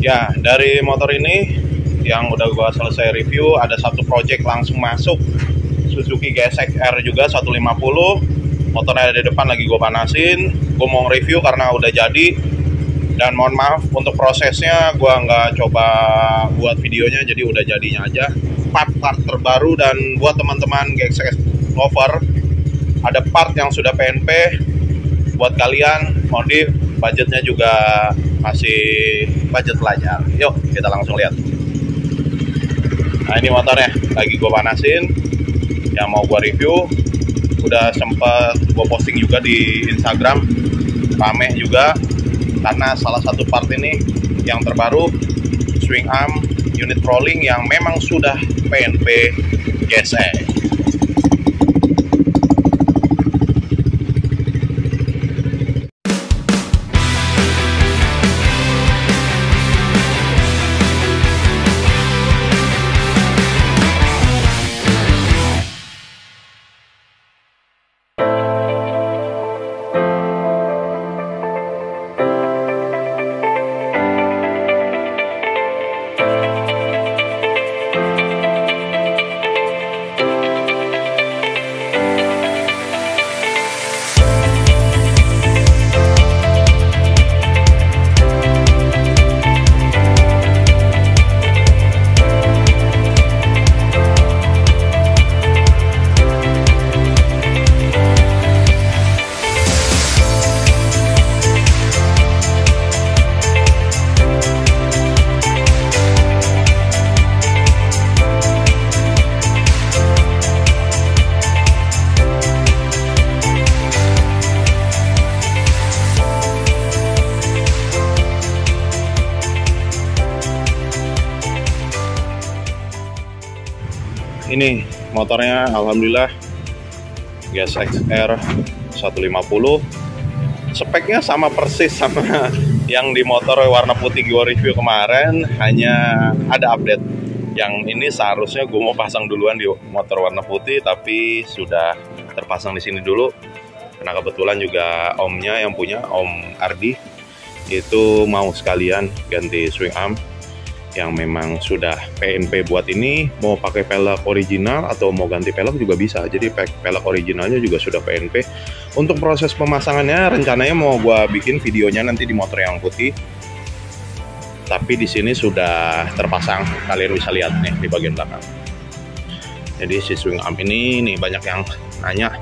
Ya, dari motor ini yang udah gua selesai review, ada satu project langsung masuk, Suzuki GSX-R juga 150. Motornya ada di depan, lagi gua panasin. Gua mau review karena udah jadi. Dan mohon maaf untuk prosesnya gua nggak coba buat videonya, jadi udah jadinya aja. Part-part terbaru, dan buat teman-teman GSX lover, ada part yang sudah PNP buat kalian modif. Budgetnya juga masih budget pelajar. Yuk kita langsung lihat. Nah, ini motornya lagi gue panasin, yang mau gue review. Udah sempet gue posting juga di Instagram, rame juga karena salah satu part ini yang terbaru, swing arm unit rolling yang memang sudah PNP GSX. Ini motornya alhamdulillah GSX-R 150. Speknya sama persis sama yang di motor warna putih gue review kemarin, hanya ada update. Yang ini seharusnya gue mau pasang duluan di motor warna putih, tapi sudah terpasang di sini dulu karena kebetulan juga omnya yang punya, Om Ardi, itu mau sekalian ganti swing arm yang memang sudah PNP buat ini. Mau pakai pelek original atau mau ganti pelek juga bisa. Jadi pelek originalnya juga sudah PNP. Untuk proses pemasangannya rencananya mau gua bikin videonya nanti di motor yang putih. Tapi di sini sudah terpasang, kalian bisa lihat nih di bagian belakang. Jadi si swing arm ini nih banyak yang nanya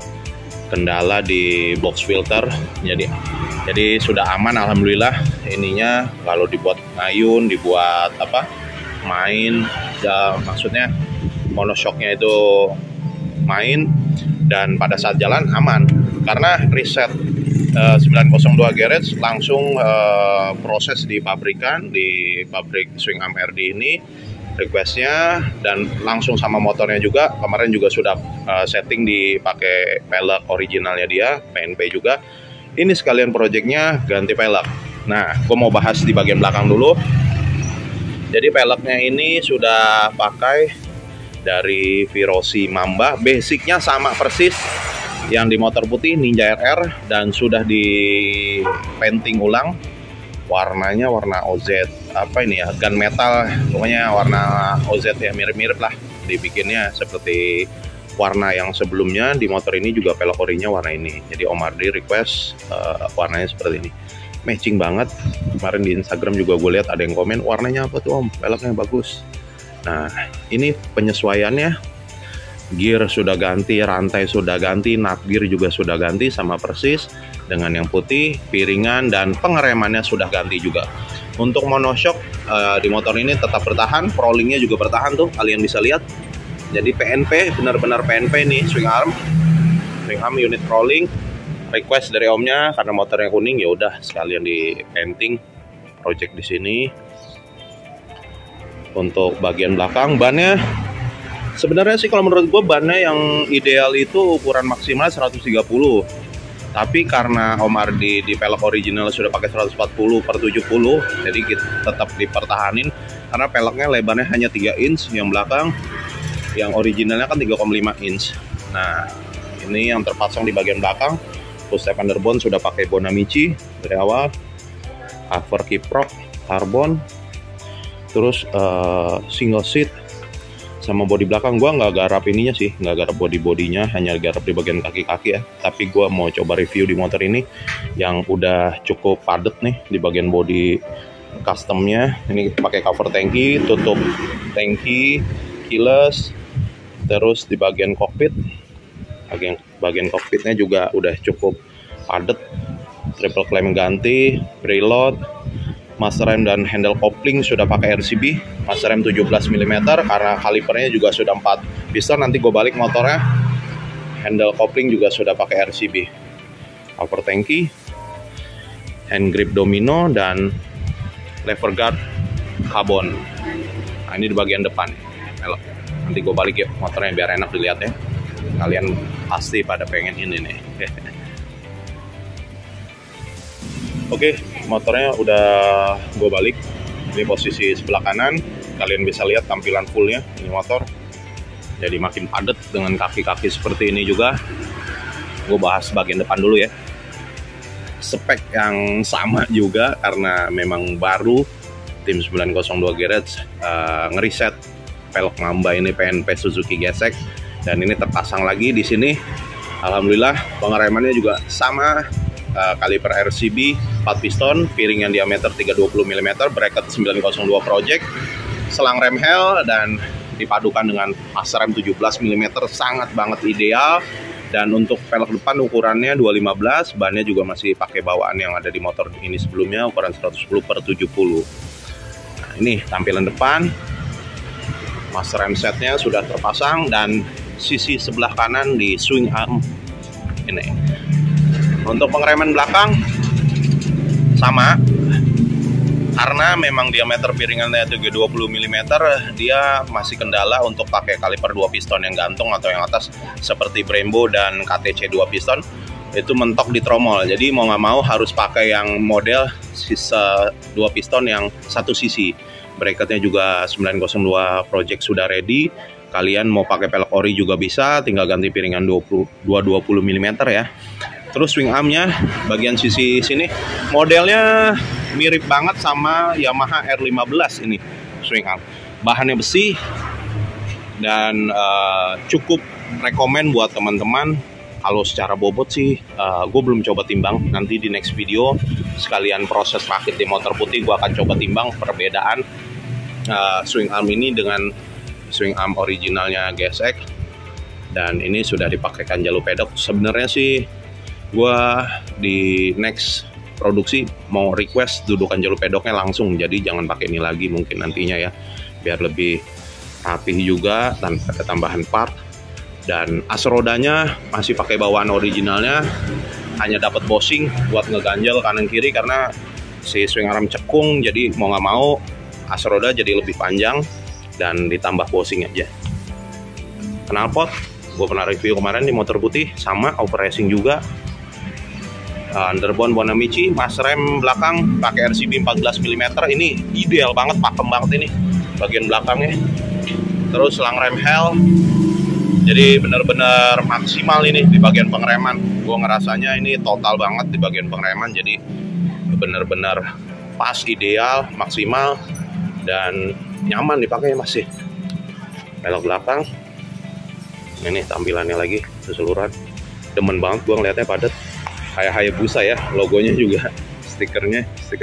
kendala di box filter. Jadi sudah aman alhamdulillah. Ininya kalau dibuat ngayun, dibuat apa, main ya, maksudnya monoshocknya itu main, dan pada saat jalan aman karena reset 902 garage langsung proses di pabrikan, di pabrik swing arm RD ini requestnya, dan langsung sama motornya juga. Kemarin juga sudah setting dipakai pelek originalnya dia, PNP juga. Ini sekalian projectnya ganti pelek. Nah, gue mau bahas di bagian belakang dulu. Jadi peleknya ini sudah pakai dari Virosi Mamba. Basicnya sama persis yang di motor putih Ninja RR, dan sudah di painting ulang. Warnanya warna OZ, apa ini ya, gunmetal, pokoknya warna OZ ya, mirip-mirip lah. Dibikinnya seperti warna yang sebelumnya. Di motor ini juga pelek orinya warna ini. Jadi Om Ardi request warnanya seperti ini. Matching banget. Kemarin di Instagram juga gue lihat ada yang komen, warnanya apa tuh Om? Peleknya bagus. Nah, ini penyesuaiannya. Gear sudah ganti, rantai sudah ganti, nut gear juga sudah ganti sama persis dengan yang putih. Piringan dan pengeremannya sudah ganti juga. Untuk monoshock di motor ini tetap bertahan, rollingnya juga bertahan tuh, kalian bisa lihat. Jadi PNP, benar-benar PNP nih swing arm unit rolling. Request dari omnya karena motornya kuning, ya udah sekalian di painting project di sini. Untuk bagian belakang bannya, sebenarnya sih kalau menurut gue bannya yang ideal itu ukuran maksimal 130. Tapi karena Om Ardi di pelek original sudah pakai 140/70, jadi kita tetap dipertahanin karena peleknya lebarnya hanya 3 inch yang belakang. Yang originalnya kan 3,5 inch. Nah, ini yang terpasang di bagian belakang. Full step underbone sudah pakai Bonamici dari awal. Cover kiprok karbon, terus single seat, sama bodi belakang. Gua nggak garap ininya sih, nggak garap bodinya, hanya garap di bagian kaki-kaki ya. Tapi gua mau coba review di motor ini yang udah cukup padat nih di bagian bodi customnya. Ini pakai cover tangki, tutup tangki, keyless, terus di bagian kokpit, bagian kokpitnya juga udah cukup padat. Triple clamp ganti, preload, master rem dan handle coupling sudah pakai RCB, master rem 17 mm karena kalipernya juga sudah 4 piston. Nanti gue balik motornya, handle coupling juga sudah pakai RCB, cover tangki, hand grip domino, dan lever guard karbon. Nah, ini di bagian depan. Nanti gue balik ya motornya biar enak dilihat ya. Kalian pasti pada pengen ini nih. Oke, motornya udah gue balik. Ini posisi sebelah kanan. Kalian bisa lihat tampilan fullnya ini motor. Jadi makin padat dengan kaki-kaki seperti ini juga. Gue bahas bagian depan dulu ya. Spek yang sama juga karena memang baru tim 902 Garage ngeriset pelek Mamba ini PNP Suzuki gesek, dan ini terpasang lagi di sini. Alhamdulillah pengeremannya juga sama. Kaliper RCB 4 piston, piring yang diameter 320 mm, bracket 902 project, selang rem Hell, dan dipadukan dengan master rem 17 mm, sangat banget ideal. Dan untuk pelek depan ukurannya 215, bannya juga masih pakai bawaan yang ada di motor ini sebelumnya, ukuran 110/70. Nah, ini tampilan depan, master rem setnya sudah terpasang, dan sisi sebelah kanan di swing arm ini. Untuk pengereman belakang sama, karena memang diameter piringannya 320 mm, dia masih kendala untuk pakai kaliper 2 piston yang gantung atau yang atas seperti Brembo dan KTC 2 piston. Itu mentok di tromol, jadi mau nggak mau harus pakai yang model sisa 2 piston yang satu sisi. Bracketnya juga 902 project sudah ready. Kalian mau pakai pelek ori juga bisa, tinggal ganti piringan 220 mm ya. Terus swing armnya bagian sisi sini modelnya mirip banget sama Yamaha R15 ini swing arm. Bahannya besi dan cukup rekomen buat teman-teman. Kalau secara bobot sih gue belum coba timbang. Nanti di next video sekalian proses rakit di motor putih gue akan coba timbang perbedaan swing arm ini dengan swing arm originalnya gesek. Dan ini sudah dipakaikan jalur pedok. Sebenarnya sih gue di next produksi mau request dudukan jalur pedoknya langsung, jadi jangan pakai ini lagi mungkin nantinya ya, biar lebih rapih juga tanpa ada tambahan part. Dan as rodanya masih pakai bawaan originalnya, hanya dapat bossing buat ngeganjel kanan kiri karena si swing arm cekung, jadi mau nggak mau as roda jadi lebih panjang dan ditambah bossing aja. Knalpot gue pernah review kemarin di motor putih, sama over racing juga. Underbone Bonamici, mas rem belakang pakai RCB 14 mm, ini ideal banget, pakem banget ini bagian belakangnya. Terus selang rem Hell, jadi bener-bener maksimal ini di bagian pengereman. Gue ngerasanya ini total banget di bagian pengereman, jadi bener-bener pas, ideal, maksimal, dan nyaman dipakai masih. Pelek belakang, ini tampilannya lagi keseluruhan, demen banget gue ngeliatnya, padat. Kayak Hayabusa ya, logonya juga stiker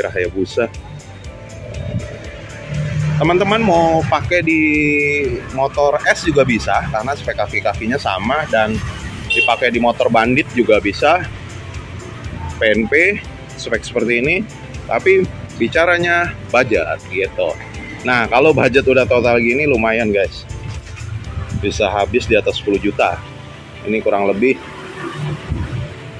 Hayabusa. Teman-teman mau pakai di motor S juga bisa karena spek kaki-kakinya sama, dan dipakai di motor bandit juga bisa. PNP spek seperti ini, tapi bicaranya budget gitu. Nah, kalau budget udah total gini lumayan guys, bisa habis di atas 10 juta. Ini kurang lebih,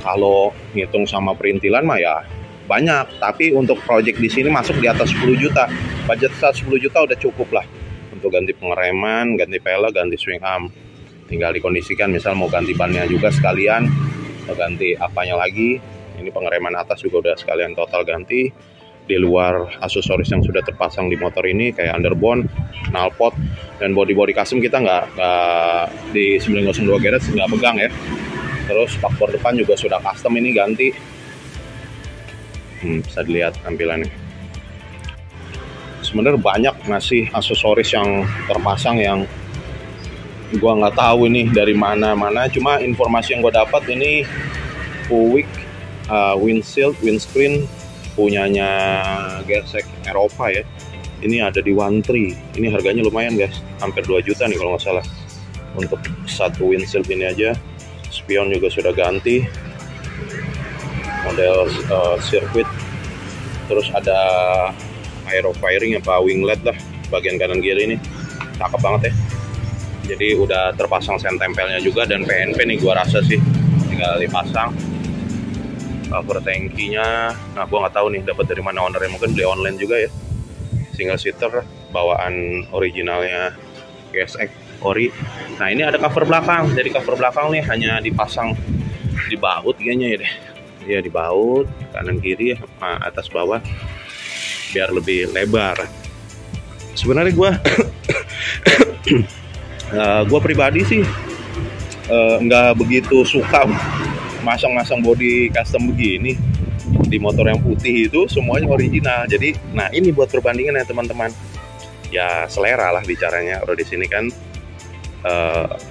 kalau ngitung sama perintilan mah ya banyak, tapi untuk project di sini masuk di atas 10 juta. Budget 10 juta udah cukup lah untuk ganti pengereman, ganti pelek, ganti swing arm. Tinggal dikondisikan, misal mau ganti bannya juga sekalian, mau ganti apanya lagi. Ini pengereman atas juga udah sekalian total ganti. Di luar aksesoris yang sudah terpasang di motor ini kayak underbone, knalpot, dan body custom kita nggak di 902 Garage nggak pegang ya. Terus spakbor depan juga sudah custom ini ganti. Bisa dilihat tampilannya. sebenarnya banyak ngasih aksesoris yang terpasang yang gua nggak tahu ini dari mana-mana. Cuma informasi yang gua dapat ini Puig windscreen punyanya Gesek Eropa ya. Ini ada di One Tree. Ini harganya lumayan guys, hampir 2 juta nih kalau nggak salah. Untuk satu windshield ini aja. Spion juga sudah ganti. Model sirkuit. Terus ada aero fairing apa winglet lah bagian kanan kiri ini. Cakep banget ya. Jadi udah terpasang sen tempelnya juga dan PNP nih gua rasa sih tinggal dipasang. Cover tankinya, nah gua nggak tahu nih dapat dari mana ownernya, mungkin beli online juga ya. Single seater bawaan originalnya GSX ori. Nah ini ada cover belakang, jadi cover belakang nih hanya dipasang di baut kayaknya ya deh. Ya di baut kanan kiri atas bawah biar lebih lebar. Sebenarnya gua pribadi sih nggak begitu suka masang-masang body custom begini di motor yang putih itu semuanya original. Jadi, nah ini buat perbandingan ya teman-teman. Ya selera lah bicaranya. Kalau di sini kan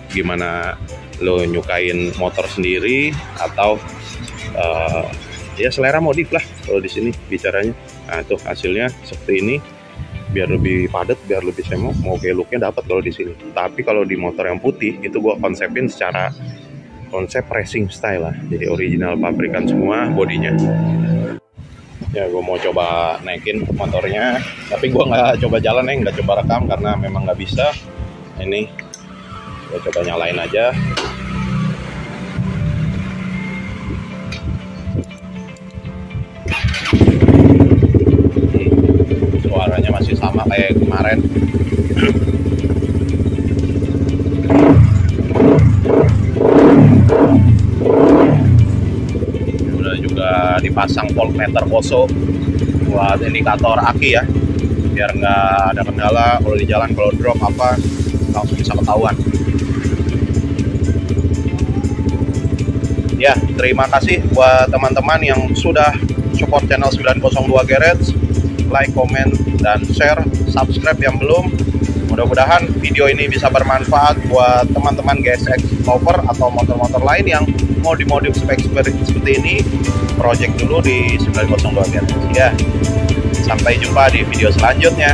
gimana lo nyukain motor sendiri atau ya selera modif lah kalau di sini bicaranya. Nah tuh hasilnya seperti ini. Biar lebih padat, biar lebih semok. Mau kayak looknya dapat kalau di sini. Tapi kalau di motor yang putih itu gua konsepin secara konsep racing style lah, jadi original pabrikan semua bodinya. Ya gue mau coba naikin motornya, tapi gue nggak coba jalan ya, nggak coba rekam karena memang nggak bisa. Ini gue coba nyalain aja. Suaranya masih sama kayak kemarin. Juga dipasang voltmeter Bosso buat indikator aki ya, biar nggak ada kendala kalau di jalan, kalau drop apa langsung bisa ketahuan. Ya terima kasih buat teman-teman yang sudah support channel 902 Garage, like, comment, dan share, subscribe yang belum. Mudah-mudahan video ini bisa bermanfaat buat teman-teman GSX lover atau motor-motor lain yang mau dimodif spek seperti ini. Project dulu di 902 Garage ya. Sampai jumpa di video selanjutnya.